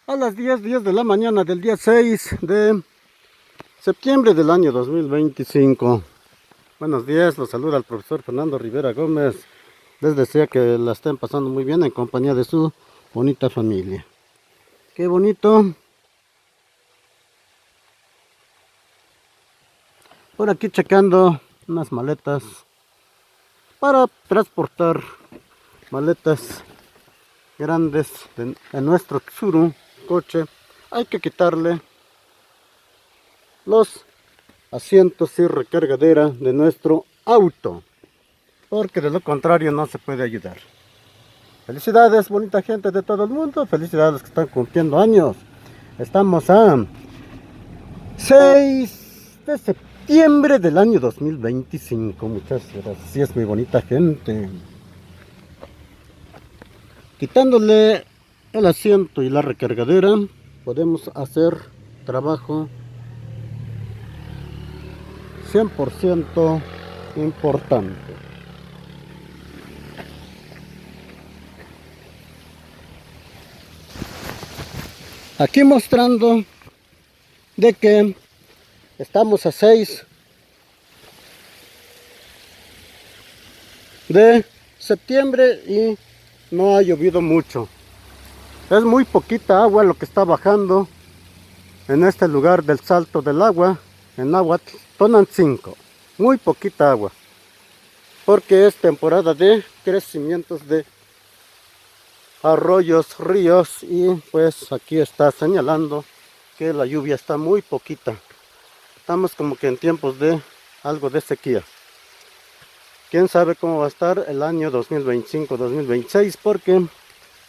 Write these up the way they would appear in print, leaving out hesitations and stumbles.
A las 10 de la mañana del día 6 de septiembre del año 2025. Buenos días, los saluda el profesor Fernando Rivera Gómez. Les deseo que la estén pasando muy bien en compañía de su bonita familia. Qué bonito. Por aquí checando unas maletas para transportar maletas grandes en nuestro Tsuru coche. Hay que quitarle los asientos y recargadera de nuestro auto, porque de lo contrario no se puede ayudar. Felicidades, bonita gente de todo el mundo. Felicidades a los que están cumpliendo años. Estamos a 6 de septiembre del año 2025. Muchas gracias, mi bonita gente. Quitándole el asiento y la recargadera, podemos hacer trabajo 100% importante. Aquí mostrando de que estamos a 6 de septiembre y no ha llovido mucho. Es muy poquita agua lo que está bajando en este lugar del Salto del Agua, en Nahuatl, Tonancinco. Muy poquita agua, porque es temporada de crecimientos de arroyos, ríos, y pues aquí está señalando que la lluvia está muy poquita. Estamos como que en tiempos de algo de sequía. Quién sabe cómo va a estar el año 2025-2026, porque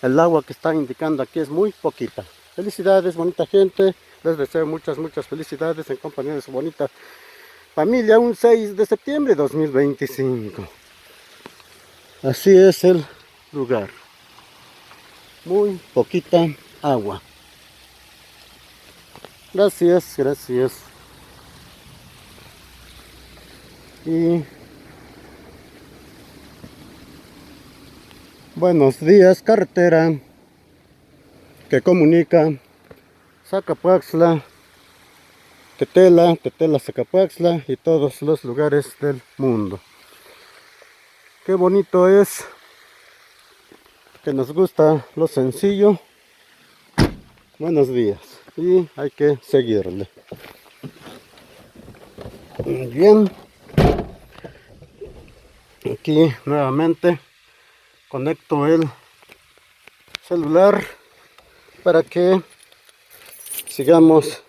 el agua que está indicando aquí es muy poquita. Felicidades, bonita gente. Les deseo muchas felicidades en compañía de su bonita familia. Un 6 de septiembre de 2025. Así es el lugar. Muy poquita agua. Gracias. Y buenos días, carretera que comunica Zacapuaxtla, Tetela, Zacapuaxtla y todos los lugares del mundo. Qué bonito es, que nos gusta lo sencillo. Buenos días, y hay que seguirle. Bien, aquí nuevamente conecto el celular para que sigamos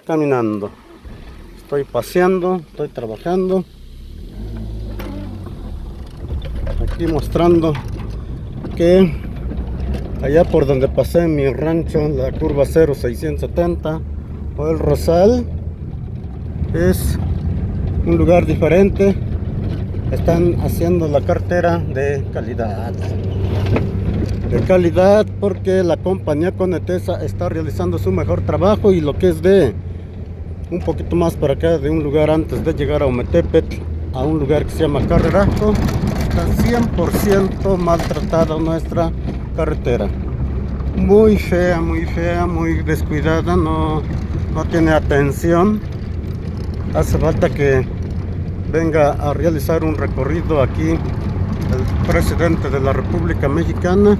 caminando. Estoy paseando, estoy trabajando, aquí mostrando que allá por donde pasé mi rancho, la curva 0670 o el Rosal, es un lugar diferente. Están haciendo la carretera de calidad, porque la compañía Conetesa está realizando su mejor trabajo, y lo que es de un poquito más para acá, de un lugar antes de llegar a Ometepetl, a un lugar que se llama Carrerajo, está 100% maltratada nuestra carretera. Muy fea, muy descuidada, no tiene atención. Hace falta que venga a realizar un recorrido aquí el presidente de la República Mexicana,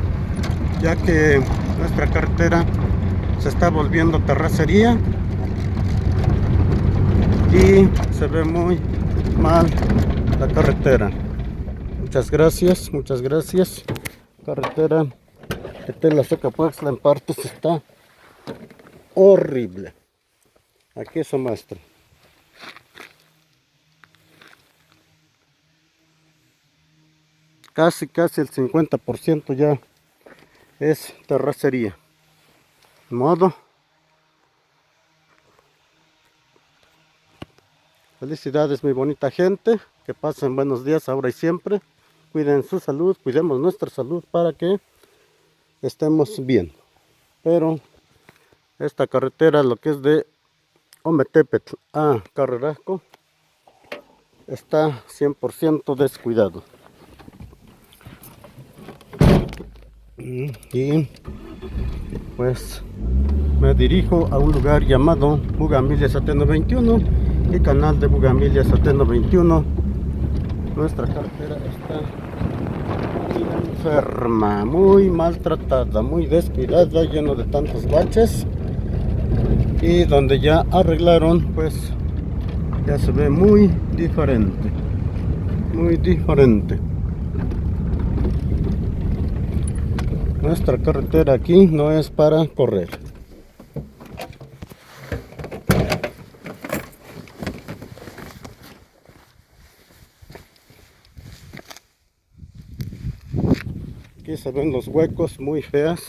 ya que nuestra carretera se está volviendo terracería y se ve muy mal la carretera. Muchas gracias. Carretera Tetela, Zacapuaxtla en partes está horrible. Aquí eso muestra. Casi el 50% ya es terracería. De modo. Felicidades, mi bonita gente. Que pasen buenos días ahora y siempre. Cuiden su salud, cuidemos nuestra salud para que estemos bien. Pero esta carretera, lo que es de Ometepetl a Carrerajo, está 100% descuidado. Y pues me dirijo a un lugar llamado Bugambilias Ateneo 21 y canal de Bugambilias Ateneo 21. Nuestra carretera está enferma, muy maltratada, muy descuidada, lleno de tantos baches, y donde ya arreglaron, pues ya se ve muy diferente, muy diferente. Nuestra carretera aquí no es para correr. Aquí se ven los huecos muy feas.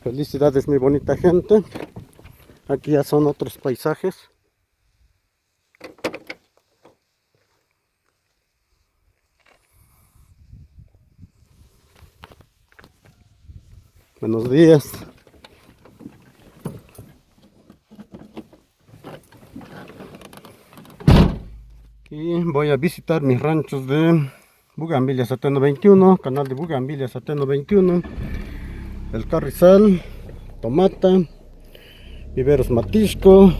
Felicidades, mi bonita gente. Aquí ya son otros paisajes. Buenos días. Y voy a visitar mis ranchos de Bugambilias Ateneo 21, canal de Bugambilias Ateneo 21, El Carrizal, Tomata, Viveros Matisco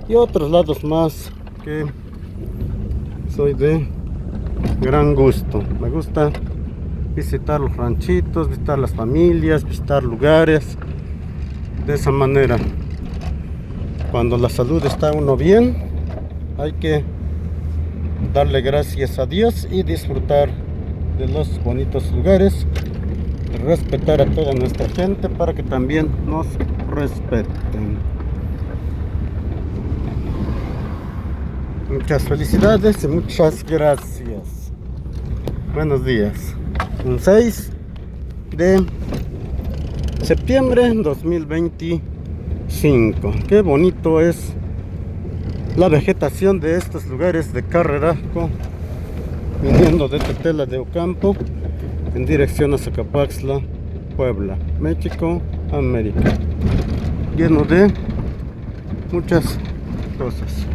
y otros lados más que soy de gran gusto. Me gusta visitar los ranchitos, visitar las familias, visitar lugares de esa manera. Cuando la salud está uno bien, hay que darle gracias a Dios y disfrutar de los bonitos lugares, respetar a toda nuestra gente para que también nos respeten. Muchas felicidades y muchas gracias. Buenos días. Un 6 de septiembre 2025. Qué bonito es la vegetación de estos lugares de Carreraco, viniendo de Tetela de Ocampo en dirección a Zacapaxtla, Puebla, México, América, lleno de muchas cosas.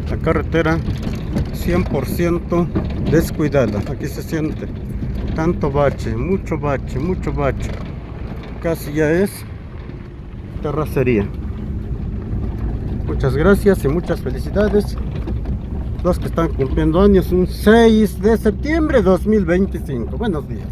La carretera 100% descuidada. Aquí se siente tanto bache, mucho bache, mucho bache. Casi ya es terracería. Muchas gracias y muchas felicidades. Los que están cumpliendo años, un 6 de septiembre 2025. Buenos días.